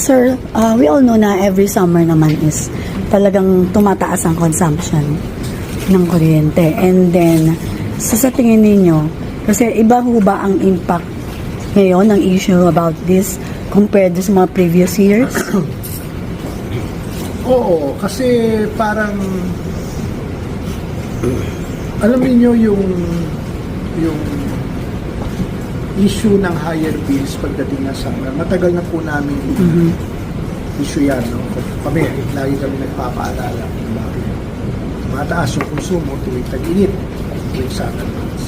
Sir, we all know na every summer naman is talagang tumataas ang consumption ng kuryente. And then, sa tingin ninyo, kasi iba ho ba ang impact ngayon ng issue about this compared sa mga previous years? Oo, kasi parang alam niyo yung issue ng higher bills pagdating ng summer. Matagal na po namin issue yan. No? Kami, lagi kami nagpapaalala kung bakit mataas yung konsumo tuwing tag-init, tuwing summer months.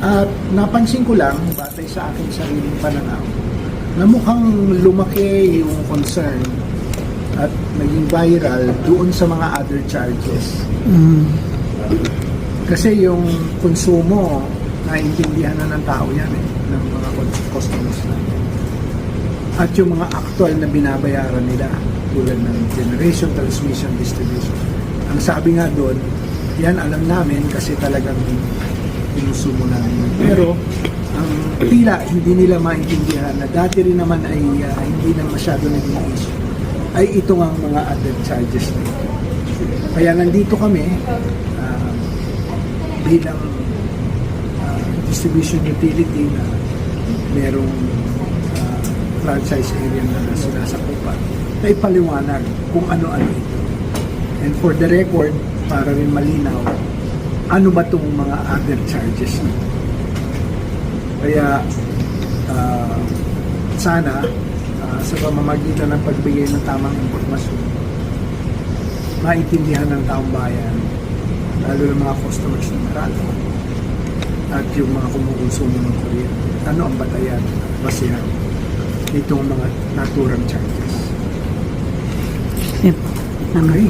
At napansin ko lang, batay sa aking sariling pananaw, na mukhang lumaki yung concern at naging viral doon sa mga other charges. Kasi yung konsumo, naiintindihan na ng tao yan ng mga customers natin. At yung mga actual na binabayaran nila, tulad ng generation, transmission, distribution. Ang sabi nga doon, yan alam namin kasi talagang pinusumo namin. Pero, ang tila hindi nila maintindihan na dati rin naman ay hindi na masyado naging issue, ay ito ang mga other charges na ito. Kaya nandito kami bilang distribution utility na merong franchise area na sinasakupan na ipaliwanag kung ano-ano ito. And for the record, para rin malinaw, ano ba itong mga other charges na? Kaya sana sa pamamagitan ng pagbigay ng tamang impormasyon, maintindihan ng taong bayan, lalo ng mga customers ng Meralco at yung mga kumukonsumo ng kuryente, ano ang batayan, basihan nitong mga naturang charges. Yep. Okay.